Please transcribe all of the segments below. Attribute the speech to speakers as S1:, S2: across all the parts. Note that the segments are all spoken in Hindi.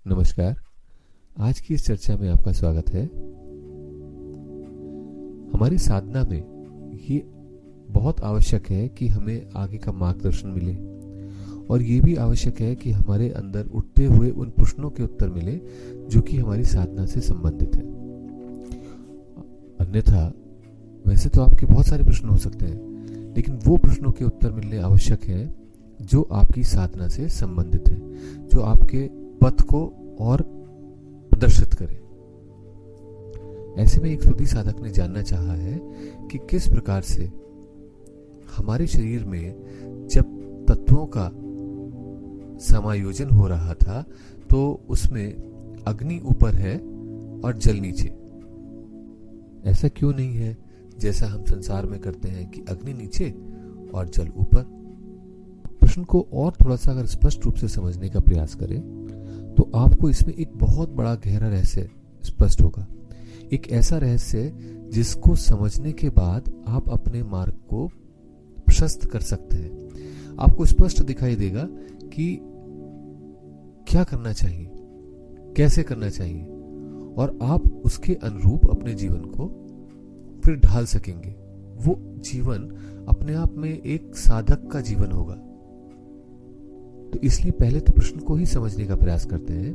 S1: नमस्कार। आज की इस चर्चा में आपका स्वागत है। हमारी साधना में ये बहुत आवश्यक है कि हमें आगे का मार्गदर्शन मिले और ये भी आवश्यक है कि हमारे अंदर उठते हुए उन प्रश्नों के उत्तर मिले जो कि हमारी साधना से संबंधित है। अन्यथा वैसे तो आपके बहुत सारे प्रश्न हो सकते हैं, लेकिन वो प्रश्नों के उत्तर मिलने आवश्यक है जो आपकी साधना से संबंधित है, जो आपके पथ को और प्रदर्शित करे। ऐसे में एक सुधी साधक ने जानना चाहा है कि किस प्रकार से हमारे शरीर में जब तत्वों का समायोजन हो रहा था तो उसमें अग्नि ऊपर है और जल नीचे। ऐसा क्यों नहीं है जैसा हम संसार में करते हैं कि अग्नि नीचे और जल ऊपर। प्रश्न को और थोड़ा सा अगर स्पष्ट रूप से समझने का प्रयास करें तो आपको इसमें एक बहुत बड़ा गहरा रहस्य स्पष्ट होगा। एक ऐसा रहस्य जिसको समझने के बाद आप अपने मार्ग को प्रशस्त कर सकते हैं। आपको स्पष्ट दिखाई देगा कि क्या करना चाहिए, कैसे करना चाहिए, और आप उसके अनुरूप अपने जीवन को फिर ढाल सकेंगे। वो जीवन अपने आप में एक साधक का जीवन होगा। तो इसलिए पहले तो प्रश्न को ही समझने का प्रयास करते हैं।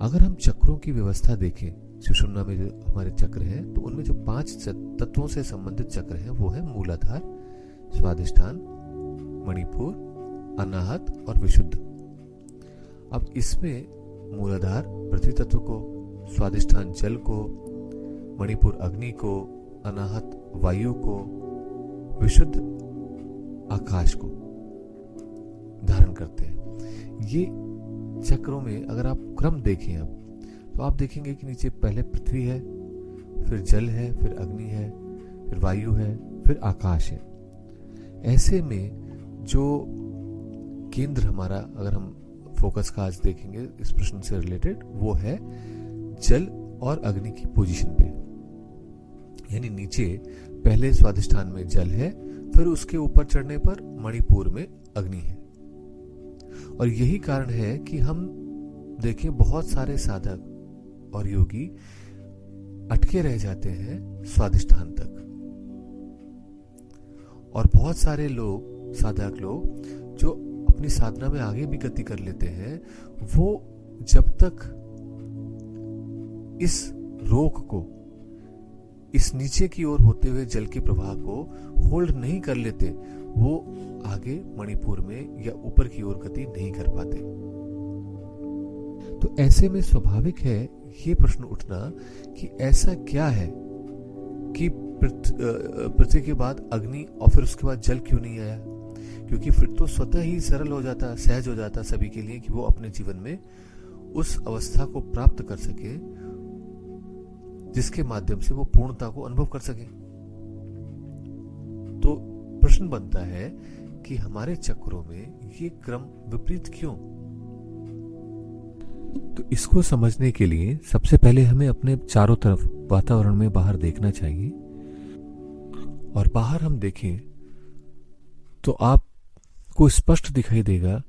S1: अगर हम चक्रों की व्यवस्था देखें, सुषुम्ना में जो हमारे चक्र हैं, तो उनमें जो 5 तत्वों से संबंधित चक्र हैं वो है मूलाधार, स्वादिष्ठान, मणिपुर, अनाहत और विशुद्ध। अब इसमें मूलाधार पृथ्वी तत्व को, स्वादिष्ठान जल को, मणिपुर अग्नि को, अनाहत वायु को, विशुद्ध आकाश को धारण करते हैं। ये चक्रों में अगर आप क्रम देखें अब तो आप देखेंगे कि नीचे पहले पृथ्वी है, फिर जल है, फिर अग्नि है, फिर वायु है, फिर आकाश है। ऐसे में जो केंद्र हमारा, अगर हम फोकस का आज देखेंगे इस प्रश्न से रिलेटेड, वो है जल और अग्नि की पोजीशन पे। यानी नीचे पहले स्वादिष्ठान में जल है, फिर उसके ऊपर चढ़ने पर मणिपुर में अग्नि है। और यही कारण है कि हम देखें बहुत सारे साधक और योगी अटके रह जाते हैं स्वादिष्ठान तक, और बहुत सारे लोग, साधक लोग जो अपनी साधना में आगे भी गति कर लेते हैं, वो जब तक इस रोक को, इस नीचे की ओर होते हुए जल के प्रवाह को होल्ड नहीं कर लेते, वो आगे मणिपुर में या ऊपर की ओर गति नहीं कर पाते। तो ऐसे में स्वाभाविक है ये प्रश्न उठना कि ऐसा क्या है कि पृथ्वी के बाद अग्नि और फिर उसके बाद जल क्यों नहीं आया। क्योंकि फिर तो स्वतः ही सरल हो जाता, सहज हो जाता सभी के लिए कि वो अपने जीवन में उस अवस्था को प्राप्त कर सके जिसके माध्यम से वो पूर्णता को अनुभव कर सके। तो प्रश्न बनता है कि हमारे चक्रों में ये क्रम विपरीत क्यों। तो इसको समझने के लिए सबसे पहले हमें अपने चारों तरफ वातावरण में बाहर देखना चाहिए। और बाहर हम देखें तो आपको स्पष्ट दिखाई देगा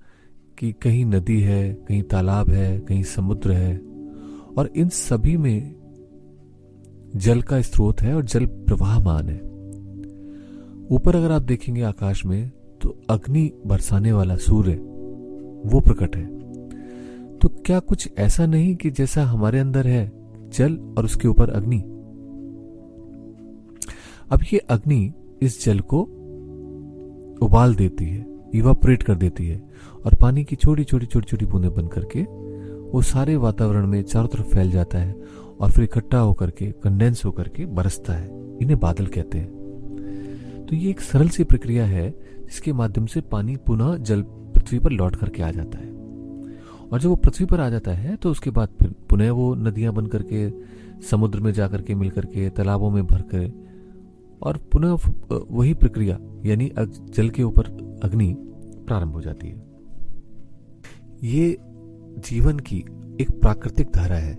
S1: कि कहीं नदी है, कहीं तालाब है, कहीं समुद्र है, और इन सभी में जल का स्रोत है और जल प्रवाहमान है। ऊपर अगर आप देखेंगे आकाश में तो अग्नि बरसाने वाला सूर्य वो प्रकट है। तो क्या कुछ ऐसा नहीं कि जैसा हमारे अंदर है जल और उसके ऊपर अग्नि। अब ये अग्नि इस जल को उबाल देती है, इवापोरेट कर देती है, और पानी की छोटी छोटी छोटी छोटी बूंदें बन करके वो सारे वातावरण में चारों तरफ फैल जाता है और फिर इकट्ठा होकर के, कंडेंस होकर के बरसता है। इन्हें बादल कहते हैं। तो ये एक सरल सी प्रक्रिया है जिसके माध्यम से पानी पुनः जल पृथ्वी पर लौट करके आ जाता है। और जब वो पृथ्वी पर आ जाता है तो उसके बाद फिर पुनः वो नदियां बन करके समुद्र में जाकर के, मिल करके, तालाबों में भर कर, और पुनः वही प्रक्रिया यानी जल के ऊपर अग्नि प्रारंभ हो जाती है। ये जीवन की एक प्राकृतिक धारा है।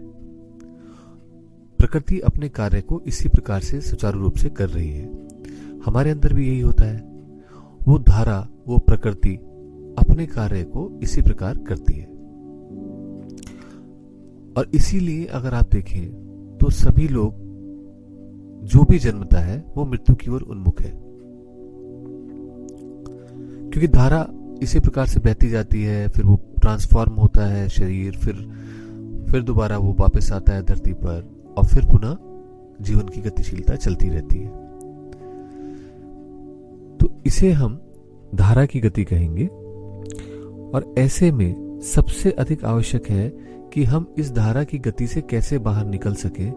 S1: प्रकृति अपने कार्य को इसी प्रकार से सुचारू रूप से कर रही है। हमारे अंदर भी यही होता है। वो धारा, वो प्रकृति अपने कार्य को इसी प्रकार करती है। और इसीलिए अगर आप देखें तो सभी लोग, जो भी जन्मता है वो मृत्यु की ओर उन्मुख है, क्योंकि धारा इसी प्रकार से बहती जाती है, फिर वो ट्रांसफॉर्म होता है शरीर, फिर दोबारा वो वापस आता है धरती पर, और फिर पुनः जीवन की गतिशीलता चलती रहती है। तो इसे हम धारा की गति कहेंगे। और ऐसे में सबसे अधिक आवश्यक है कि हम इस धारा की गति से कैसे बाहर निकल सकें,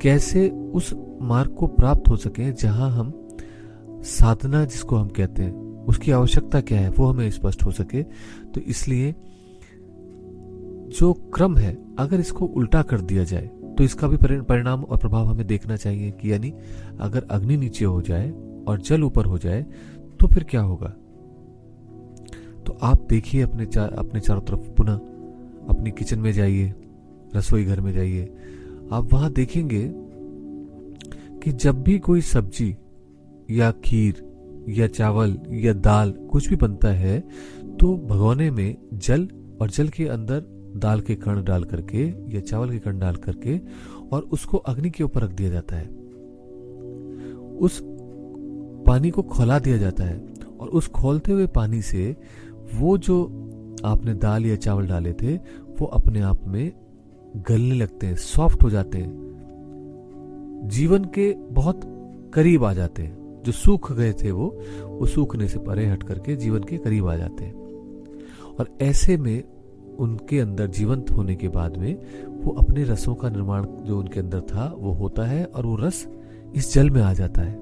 S1: कैसे उस मार्ग को प्राप्त हो सके जहां हम साधना जिसको हम कहते हैं उसकी आवश्यकता क्या है वो हमें स्पष्ट हो सके। तो इसलिए जो क्रम है अगर इसको उल्टा कर दिया जाए तो इसका भी परिणाम और प्रभाव हमें देखना चाहिए कि यानी अगर अग्नि नीचे हो जाए और जल ऊपर हो जाए तो फिर क्या होगा। तो आप देखिए अपने चारों तरफ, पुनः अपनी किचन में जाइए, रसोई घर में जाइए, आप वहां देखेंगे कि जब भी कोई सब्जी या खीर या चावल या दाल कुछ भी बनता है तो भगोने में जल और जल के अंदर दाल के कण डाल करके या चावल के कण डाल करके और उसको अग्नि के ऊपर रख दिया जाता है। उस पानी को खौला दिया जाता है और उस खौलते हुए पानी से वो जो आपने दाल या चावल डाले थे वो अपने आप में गलने लगते हैं, सॉफ्ट हो जाते हैं, जीवन के बहुत करीब आ जाते हैं। जो सूख गए थे वो सूखने से परे हट करके जीवन के करीब आ जाते हैं। और ऐसे में उनके अंदर जीवंत होने के बाद में वो अपने रसों का निर्माण जो उनके अंदर था वो होता है और वो रस इस जल में आ जाता है।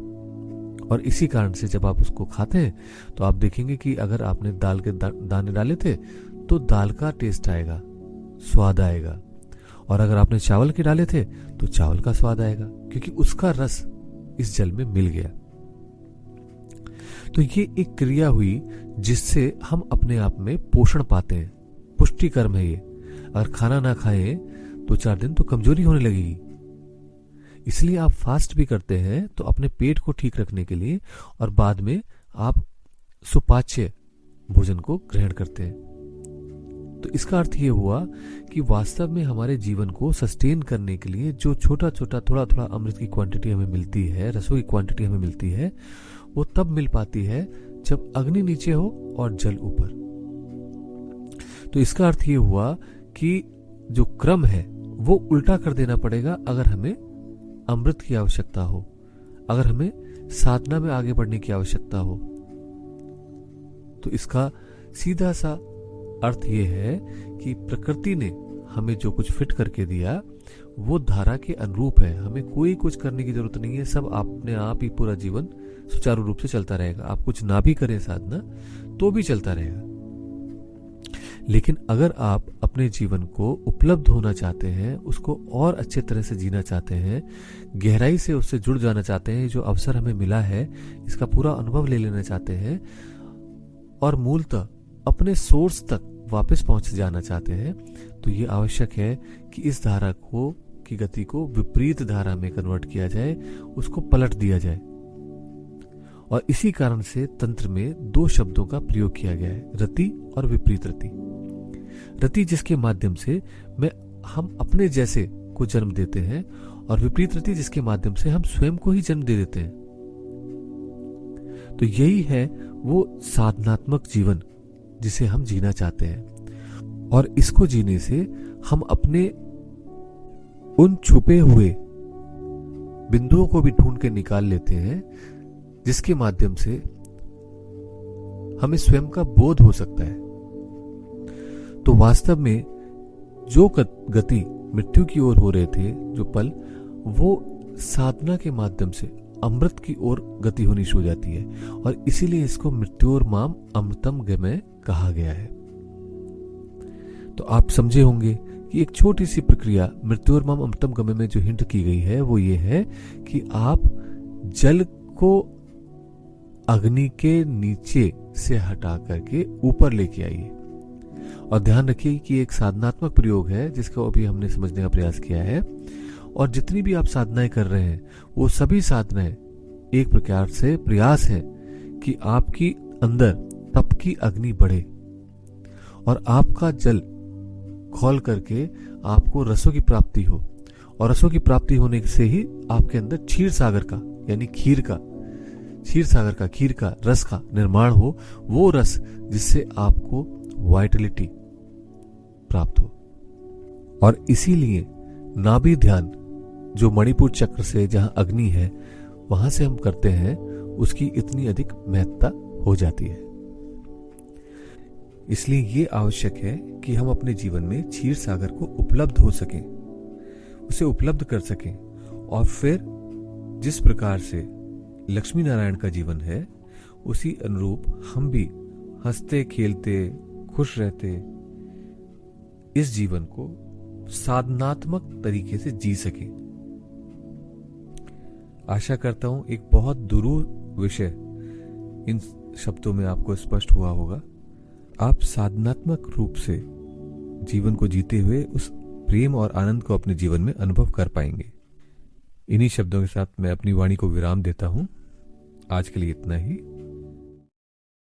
S1: और इसी कारण से जब आप उसको खाते हैं तो आप देखेंगे कि अगर आपने दाल के दाने डाले थे तो दाल का टेस्ट आएगा, स्वाद आएगा, और अगर आपने चावल के डाले थे तो चावल का स्वाद आएगा, क्योंकि उसका रस इस जल में मिल गया। तो ये एक क्रिया हुई जिससे हम अपने आप में पोषण पाते हैं, पुष्टि कर्म है ये। अगर खाना ना खाएं तो 4 दिन तो कमजोरी होने लगेगी। इसलिए आप फास्ट भी करते हैं तो अपने पेट को ठीक रखने के लिए, और बाद में आप सुपाच्य भोजन को ग्रहण करते हैं। तो इसका अर्थ ये हुआ कि वास्तव में हमारे जीवन को सस्टेन करने के लिए जो छोटा छोटा थोड़ा थोड़ा अमृत की क्वांटिटी हमें मिलती है, रसों की क्वांटिटी हमें मिलती है, वो तब मिल पाती है जब अग्नि नीचे हो और जल ऊपर। तो इसका अर्थ ये हुआ कि जो क्रम है वो उल्टा कर देना पड़ेगा अगर हमें अमृत की आवश्यकता हो, अगर हमें साधना में आगे बढ़ने की आवश्यकता हो। तो इसका सीधा सा अर्थ ये है कि प्रकृति ने हमें जो कुछ फिट करके दिया वो धारा के अनुरूप है, हमें कोई कुछ करने की जरूरत नहीं है, सब अपने आप ही पूरा जीवन सुचारू रूप से चलता रहेगा। आप कुछ ना भी करें साधना तो भी चलता रहेगा। लेकिन अगर आप अपने जीवन को उपलब्ध होना चाहते हैं, उसको और अच्छे तरह से जीना चाहते हैं, गहराई से उससे जुड़ जाना चाहते हैं, जो अवसर हमें मिला है इसका पूरा अनुभव ले लेना चाहते हैं, और मूलतः अपने सोर्स तक वापस पहुंच जाना चाहते हैं, तो ये आवश्यक है कि इस धारा को की गति को विपरीत धारा में कन्वर्ट किया जाए, उसको पलट दिया जाए। और इसी कारण से तंत्र में 2 शब्दों का प्रयोग किया गया है, रति और विपरीत रति। रति जिसके माध्यम से हम अपने जैसे को जन्म देते हैं, और विपरीत रति जिसके माध्यम से हम स्वयं को ही जन्म दे देते हैं। तो यही है वो साधनात्मक जीवन जिसे हम जीना चाहते हैं, और इसको जीने से हम अपने उन छुपे हुए बिंदुओं को भी ढूंढ के निकाल लेते हैं, जिसके माध्यम से हमें स्वयं का बोध हो सकता है। तो वास्तव में जो गति मृत्यु की ओर हो रहे थे, जो पल, वो साधना के माध्यम से अमृत की ओर गति होनी शुरू हो जाती है, और इसीलिए इसको मृत्योर माम अमृतम गमय कहा गया है। तो आप समझे होंगे कि एक छोटी सी प्रक्रिया मृत्योर माम अमृतम गमय में जो हिंट की गई है वो ये है कि आप जल को अग्नि के नीचे से हटा करके ऊपर लेके आइए। और ध्यान रखिए कि एक साधनात्मक प्रयोग है जिसको अभी हमने समझने का प्रयास किया है, और जितनी भी आप साधनाएं कर रहे हैं वो सभी साधनाएं एक प्रकार से प्रयास है कि आपकी अंदर तप की अग्नि बढ़े और आपका जल खोल करके आपको रसों की प्राप्ति हो, और रसों की प्राप्ति होने से ही आपके अंदर क्षीर सागर का यानी खीर का रस का निर्माण हो, वो रस जिससे आपको वाइटलिटी प्राप्त हो। और इसीलिए नाभि ध्यान जो मणिपुर चक्र से जहां अग्नि है वहां से हम करते हैं, उसकी इतनी अधिक महत्ता हो जाती है। इसलिए ये आवश्यक है कि हम अपने जीवन में क्षीर सागर को उपलब्ध हो सकें, उसे उपलब्ध कर सकें, और फिर जिस प्रकार से लक्ष्मी नारायण का जीवन है उसी अनुरूप हम भी हंसते खेलते खुश रहते इस जीवन को साधनात्मक तरीके से जी सकें। आशा करता हूं एक बहुत दुरूह विषय इन शब्दों में आपको स्पष्ट हुआ होगा। आप साधनात्मक रूप से जीवन को जीते हुए उस प्रेम और आनंद को अपने जीवन में अनुभव कर पाएंगे। इन्हीं शब्दों के साथ मैं अपनी वाणी को विराम देता हूं। आज के लिए इतना ही।